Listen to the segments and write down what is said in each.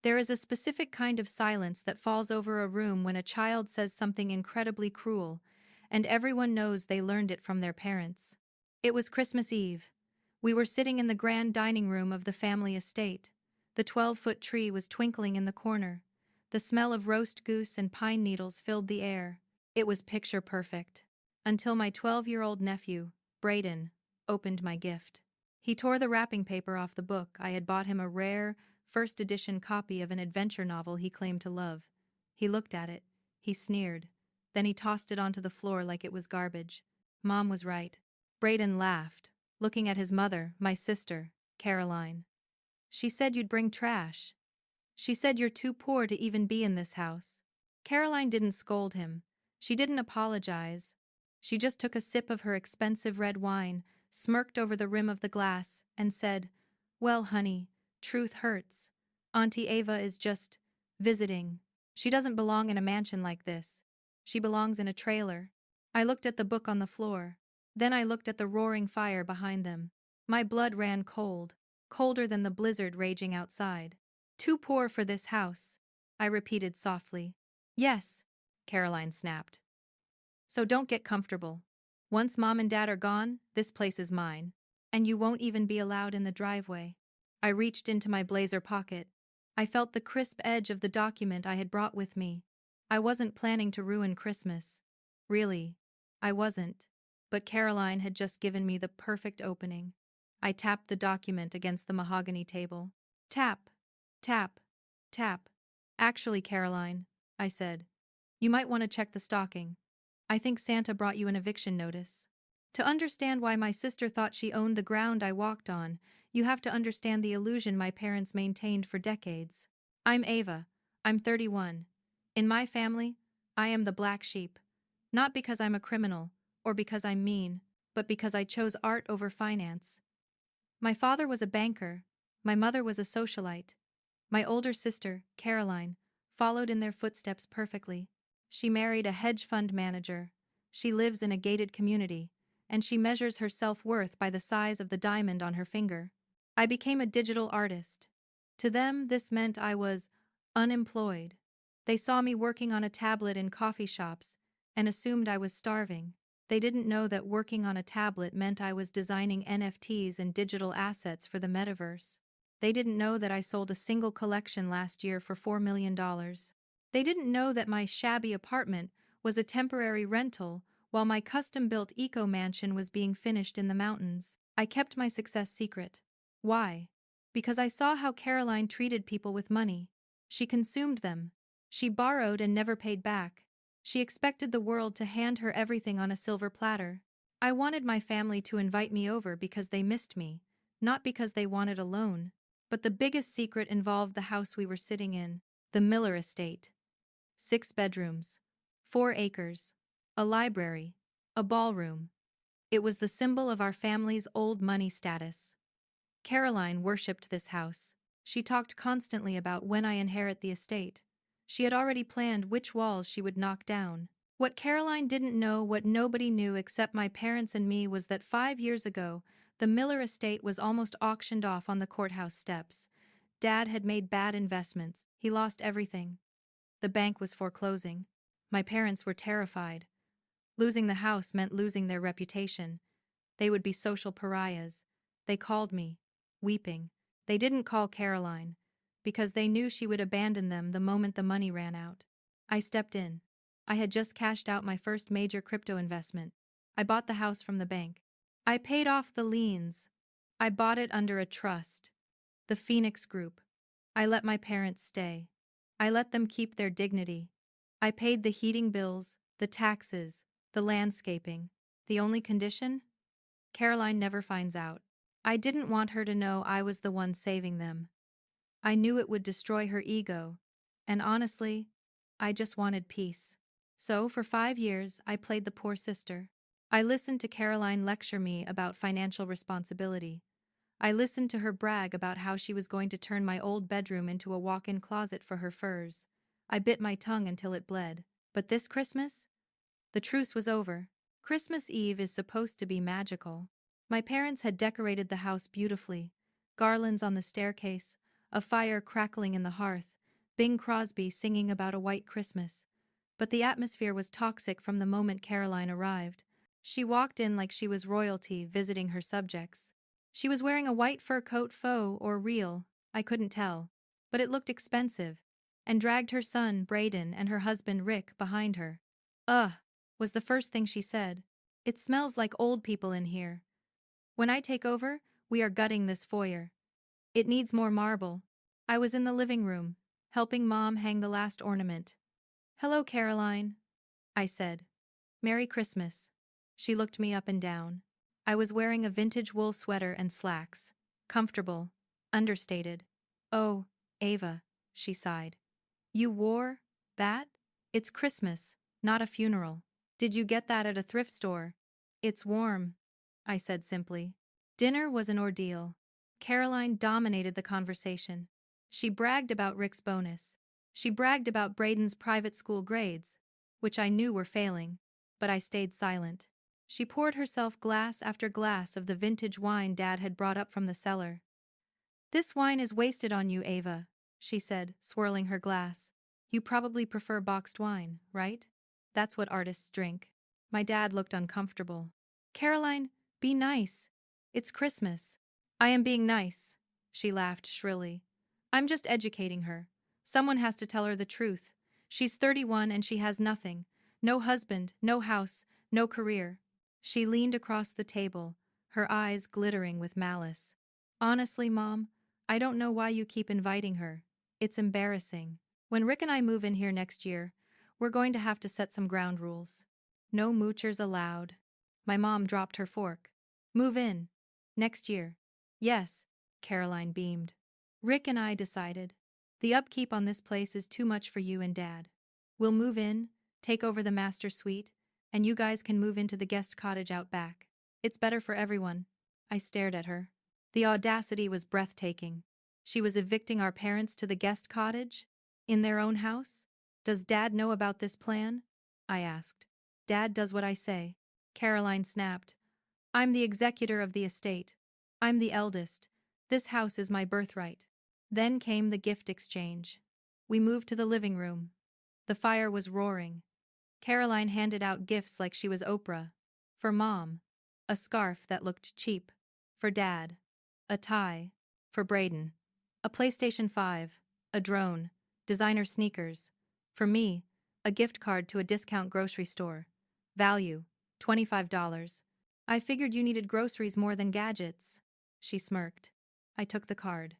There is a specific kind of silence that falls over a room when a child says something incredibly cruel, and everyone knows they learned it from their parents. It was Christmas Eve. We were sitting in the grand dining room of the family estate. The 12-foot tree was twinkling in the corner. The smell of roast goose and pine needles filled the air. It was picture perfect. Until my 12-year-old nephew, Braden, opened my gift. He tore the wrapping paper off the book. I had bought him a rare, first edition copy of an adventure novel he claimed to love. He looked at it. He sneered. Then he tossed it onto the floor like it was garbage. Mom was right. Braden laughed, looking at his mother, my sister, Caroline. She said you'd bring trash. She said you're too poor to even be in this house. Caroline didn't scold him. She didn't apologize. She just took a sip of her expensive red wine, smirked over the rim of the glass, and said, "Well, honey, truth hurts. Auntie Ava is just visiting. She doesn't belong in a mansion like this. She belongs in a trailer." I looked at the book on the floor. Then I looked at the roaring fire behind them. My blood ran cold, colder than the blizzard raging outside. "Too poor for this house," I repeated softly. "Yes," Caroline snapped. "So don't get comfortable. Once Mom and Dad are gone, this place is mine. And you won't even be allowed in the driveway." I reached into my blazer pocket. I felt the crisp edge of the document I had brought with me. I wasn't planning to ruin Christmas. Really, I wasn't. But Caroline had just given me the perfect opening. I tapped the document against the mahogany table. Tap, tap, tap. "Actually, Caroline," I said, "you might want to check the stocking. I think Santa brought you an eviction notice." To understand why my sister thought she owned the ground I walked on, you have to understand the illusion my parents maintained for decades. I'm Ava. I'm 31. In my family, I am the black sheep. Not because I'm a criminal, or because I'm mean, but because I chose art over finance. My father was a banker. My mother was a socialite. My older sister, Caroline, followed in their footsteps perfectly. She married a hedge fund manager. She lives in a gated community, and she measures her self-worth by the size of the diamond on her finger. I became a digital artist. To them, this meant I was unemployed. They saw me working on a tablet in coffee shops and assumed I was starving. They didn't know that working on a tablet meant I was designing NFTs and digital assets for the metaverse. They didn't know that I sold a single collection last year for $4 million. They didn't know that my shabby apartment was a temporary rental while my custom-built eco-mansion was being finished in the mountains. I kept my success secret. Why? Because I saw how Caroline treated people with money. She consumed them. She borrowed and never paid back. She expected the world to hand her everything on a silver platter. I wanted my family to invite me over because they missed me, not because they wanted a loan. But the biggest secret involved the house we were sitting in, the Miller estate. 6 bedrooms, 4 acres, a library, a ballroom. It was the symbol of our family's old money status. Caroline worshipped this house. She talked constantly about when I inherit the estate. She had already planned which walls she would knock down. What Caroline didn't know, what nobody knew except my parents and me, was that 5 years ago, the Miller estate was almost auctioned off on the courthouse steps. Dad had made bad investments. He lost everything. The bank was foreclosing. My parents were terrified. Losing the house meant losing their reputation. They would be social pariahs. They called me, weeping. They didn't call Caroline, because they knew she would abandon them the moment the money ran out. I stepped in. I had just cashed out my first major crypto investment. I bought the house from the bank. I paid off the liens. I bought it under a trust. The Phoenix Group. I let my parents stay. I let them keep their dignity. I paid the heating bills, the taxes, the landscaping. The only condition? Caroline never finds out. I didn't want her to know I was the one saving them. I knew it would destroy her ego, and honestly, I just wanted peace. So, for 5 years, I played the poor sister. I listened to Caroline lecture me about financial responsibility. I listened to her brag about how she was going to turn my old bedroom into a walk-in closet for her furs. I bit my tongue until it bled. But this Christmas? The truce was over. Christmas Eve is supposed to be magical. My parents had decorated the house beautifully. Garlands on the staircase, a fire crackling in the hearth, Bing Crosby singing about a white Christmas. But the atmosphere was toxic from the moment Caroline arrived. She walked in like she was royalty visiting her subjects. She was wearing a white fur coat, faux or real, I couldn't tell, but it looked expensive, and dragged her son, Braden, and her husband, Rick, behind her. Ugh, was the first thing she said. It smells like old people in here. When I take over, we are gutting this foyer. It needs more marble. I was in the living room, helping Mom hang the last ornament. Hello, Caroline, I said. Merry Christmas. She looked me up and down. I was wearing a vintage wool sweater and slacks. Comfortable. Understated. Oh, Ava, she sighed. You wore that? It's Christmas, not a funeral. Did you get that at a thrift store? It's warm, I said simply. Dinner was an ordeal. Caroline dominated the conversation. She bragged about Rick's bonus. She bragged about Braden's private school grades, which I knew were failing, but I stayed silent. She poured herself glass after glass of the vintage wine Dad had brought up from the cellar. This wine is wasted on you, Ava, she said, swirling her glass. You probably prefer boxed wine, right? That's what artists drink. My dad looked uncomfortable. Caroline, be nice. It's Christmas. I am being nice, she laughed shrilly. I'm just educating her. Someone has to tell her the truth. She's 31 and she has nothing. No husband, no house, no career. She leaned across the table, her eyes glittering with malice. Honestly, Mom, I don't know why you keep inviting her. It's embarrassing. When Rick and I move in here next year, we're going to have to set some ground rules. No moochers allowed. My mom dropped her fork. Move in. Next year. Yes, Caroline beamed. Rick and I decided. The upkeep on this place is too much for you and Dad. We'll move in, take over the master suite, and you guys can move into the guest cottage out back. It's better for everyone. I stared at her. The audacity was breathtaking. She was evicting our parents to the guest cottage? In their own house? Does Dad know about this plan? I asked. Dad does what I say. Caroline snapped. I'm the executor of the estate. I'm the eldest. This house is my birthright. Then came the gift exchange. We moved to the living room. The fire was roaring. Caroline handed out gifts like she was Oprah. For Mom, a scarf that looked cheap. For Dad, a tie. For Braden, a PlayStation 5, a drone, designer sneakers. For me, a gift card to a discount grocery store. Value, $25. I figured you needed groceries more than gadgets. She smirked. I took the card.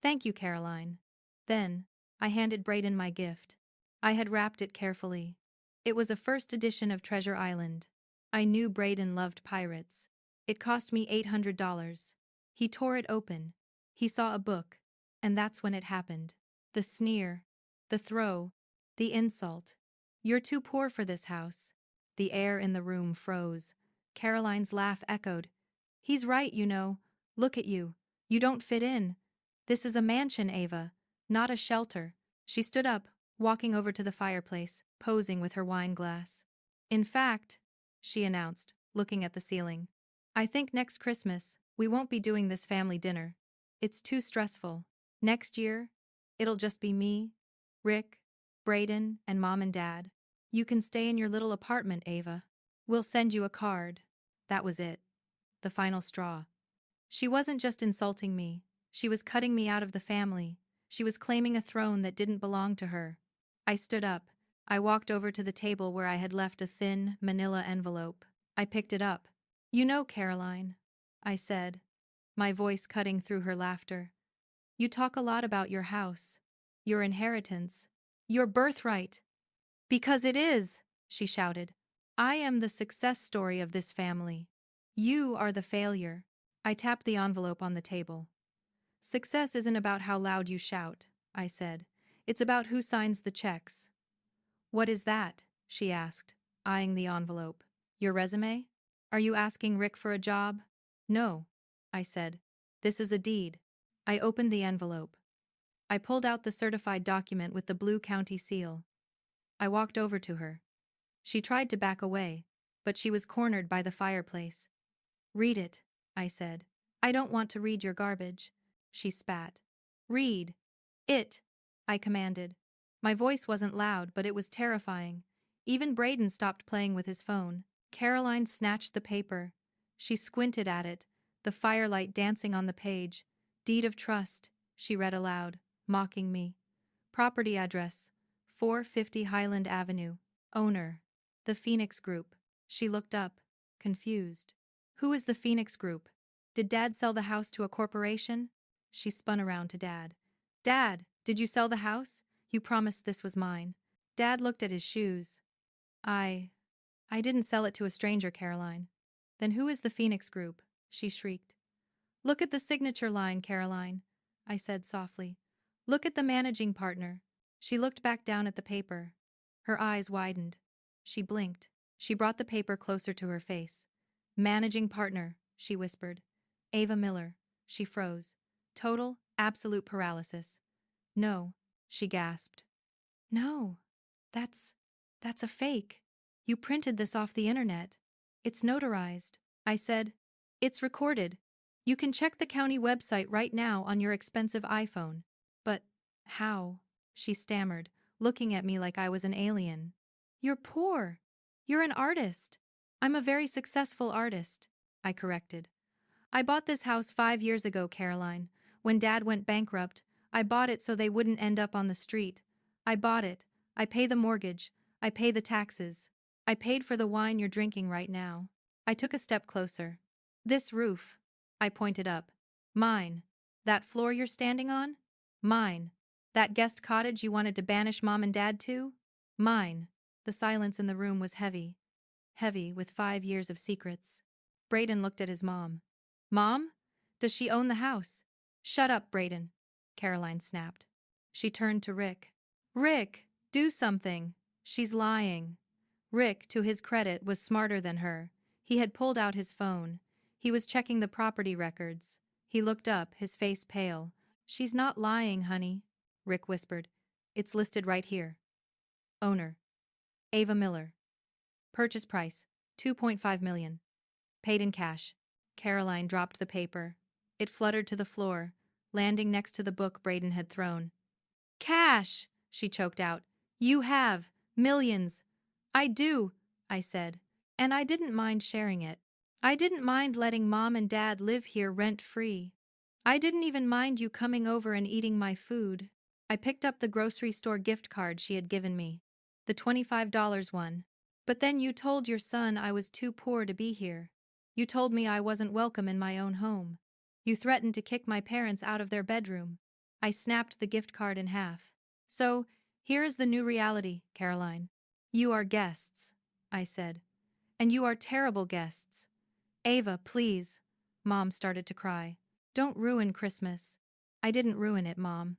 Thank you, Caroline. Then, I handed Braden my gift. I had wrapped it carefully. It was a first edition of Treasure Island. I knew Braden loved pirates. It cost me $800. He tore it open. He saw a book. And that's when it happened. The sneer. The throw. The insult. You're too poor for this house. The air in the room froze. Caroline's laugh echoed. He's right, you know. Look at you. You don't fit in. This is a mansion, Ava, not a shelter. She stood up, walking over to the fireplace, posing with her wine glass. In fact, she announced, looking at the ceiling, I think next Christmas, we won't be doing this family dinner. It's too stressful. Next year, it'll just be me, Rick, Braden, and Mom and Dad. You can stay in your little apartment, Ava. We'll send you a card. That was it. The final straw. She wasn't just insulting me. She was cutting me out of the family. She was claiming a throne that didn't belong to her. I stood up. I walked over to the table where I had left a thin, manila envelope. I picked it up. You know, Caroline, I said, my voice cutting through her laughter. You talk a lot about your house, your inheritance, your birthright. Because it is, she shouted. I am the success story of this family. You are the failure. I tapped the envelope on the table. Success isn't about how loud you shout, I said. It's about who signs the checks. What is that? She asked, eyeing the envelope. Your resume? Are you asking Rick for a job? No, I said. This is a deed. I opened the envelope. I pulled out the certified document with the blue county seal. I walked over to her. She tried to back away, but she was cornered by the fireplace. Read it, I said. I don't want to read your garbage. She spat. Read it, I commanded. My voice wasn't loud, but it was terrifying. Even Braden stopped playing with his phone. Caroline snatched the paper. She squinted at it, the firelight dancing on the page. Deed of trust, she read aloud, mocking me. Property address, 450 Highland Avenue. Owner, the Phoenix Group. She looked up, confused. Who is the Phoenix Group? Did Dad sell the house to a corporation? She spun around to Dad. Dad, did you sell the house? You promised this was mine. Dad looked at his shoes. I didn't sell it to a stranger, Caroline. Then who is the Phoenix Group? She shrieked. Look at the signature line, Caroline, I said softly. Look at the managing partner. She looked back down at the paper. Her eyes widened. She blinked. She brought the paper closer to her face. Managing partner, she whispered. Ava Miller. She froze. Total, absolute paralysis. No, she gasped. No, that's a fake. You printed this off the internet. It's notarized. I said. It's recorded. You can check the county website right now on your expensive iPhone. But how? She stammered, looking at me like I was an alien. You're poor. You're an artist. I'm a very successful artist, I corrected. I bought this house 5 years ago, Caroline. When Dad went bankrupt, I bought it so they wouldn't end up on the street. I bought it. I pay the mortgage. I pay the taxes. I paid for the wine you're drinking right now. I took a step closer. This roof. I pointed up. Mine. That floor you're standing on? Mine. That guest cottage you wanted to banish Mom and Dad to? Mine. The silence in the room was heavy. Heavy with 5 years of secrets. Braden looked at his mom. Mom? Does she own the house? Shut up, Braden, Caroline snapped. She turned to Rick. Rick, do something. She's lying. Rick, to his credit, was smarter than her. He had pulled out his phone. He was checking the property records. He looked up, his face pale. She's not lying, honey, Rick whispered. It's listed right here. Owner. Ava Miller. Purchase price, $2.5 million. Paid in cash. Caroline dropped the paper. It fluttered to the floor, landing next to the book Braden had thrown. Cash, she choked out. You have. Millions. I do, I said. And I didn't mind sharing it. I didn't mind letting Mom and Dad live here rent-free. I didn't even mind you coming over and eating my food. I picked up the grocery store gift card she had given me. The $25 one. But then you told your son I was too poor to be here. You told me I wasn't welcome in my own home. You threatened to kick my parents out of their bedroom. I snapped the gift card in half. So, here is the new reality, Caroline. You are guests, I said. And you are terrible guests. Ava, please. Mom started to cry. Don't ruin Christmas. I didn't ruin it, Mom,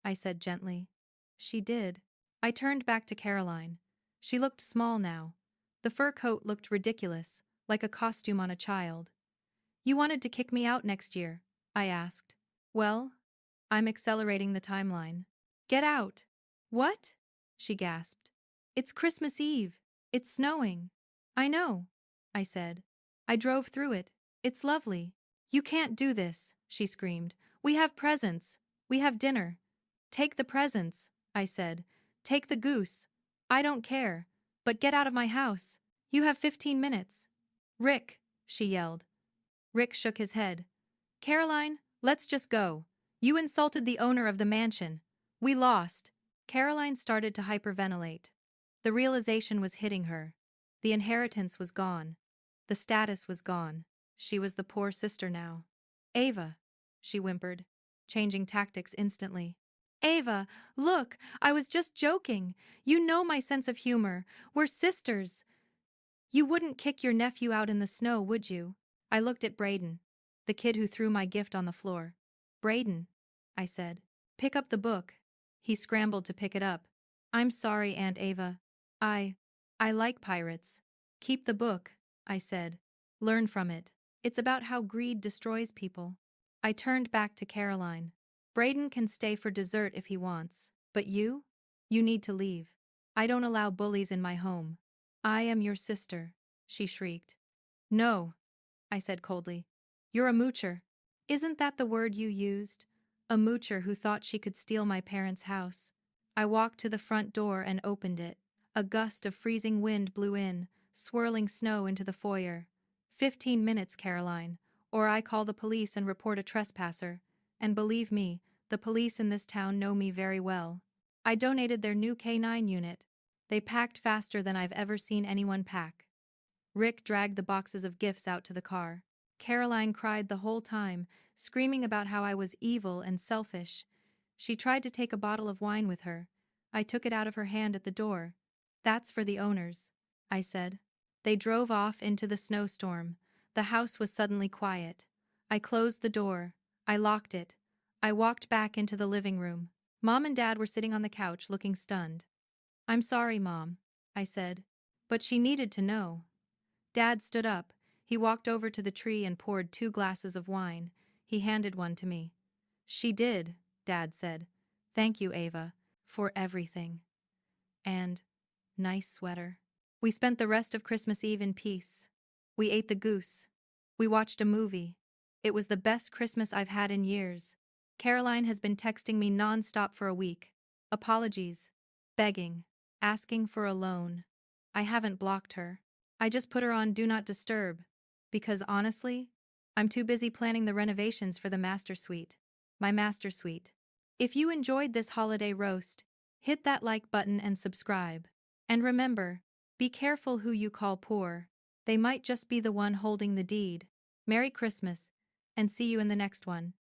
I said gently. She did. I turned back to Caroline. She looked small now. The fur coat looked ridiculous, like a costume on a child. You wanted to kick me out next year, I asked. Well, I'm accelerating the timeline. Get out. What? She gasped. It's Christmas Eve. It's snowing. I know, I said. I drove through it. It's lovely. You can't do this, she screamed. We have presents. We have dinner. Take the presents, I said. Take the goose. I don't care. But get out of my house. You have 15 minutes. Rick, she yelled. Rick shook his head. Caroline, let's just go. You insulted the owner of the mansion. We lost. Caroline started to hyperventilate. The realization was hitting her. The inheritance was gone. The status was gone. She was the poor sister now. Ava, she whimpered, changing tactics instantly. Ava, look, I was just joking. You know my sense of humor. We're sisters. You wouldn't kick your nephew out in the snow, would you? I looked at Braden, the kid who threw my gift on the floor. Braden, I said, pick up the book. He scrambled to pick it up. I'm sorry, Aunt Ava. I like pirates. Keep the book, I said. Learn from it. It's about how greed destroys people. I turned back to Caroline. Braden can stay for dessert if he wants. But you? You need to leave. I don't allow bullies in my home. I am your sister, she shrieked. No, I said coldly. You're a moocher. Isn't that the word you used? A moocher who thought she could steal my parents' house. I walked to the front door and opened it. A gust of freezing wind blew in, swirling snow into the foyer. 15 minutes, Caroline, or I call the police and report a trespasser. And believe me, the police in this town know me very well. I donated their new K9 unit. They packed faster than I've ever seen anyone pack. Rick dragged the boxes of gifts out to the car. Caroline cried the whole time, screaming about how I was evil and selfish. She tried to take a bottle of wine with her. I took it out of her hand at the door. "That's for the owners," I said. They drove off into the snowstorm. The house was suddenly quiet. I closed the door. I locked it. I walked back into the living room. Mom and Dad were sitting on the couch looking stunned. "I'm sorry, Mom," I said. But she needed to know. Dad stood up. He walked over to the tree and poured 2 glasses of wine. He handed one to me. "She did," Dad said. "Thank you, Ava, for everything." And, nice sweater. We spent the rest of Christmas Eve in peace. We ate the goose. We watched a movie. It was the best Christmas I've had in years. Caroline has been texting me non-stop for a week. Apologies. Begging. Asking for a loan. I haven't blocked her. I just put her on Do Not Disturb. Because honestly, I'm too busy planning the renovations for the master suite. My master suite. If you enjoyed this holiday roast, hit that like button and subscribe. And remember, be careful who you call poor. They might just be the one holding the deed. Merry Christmas, and see you in the next one.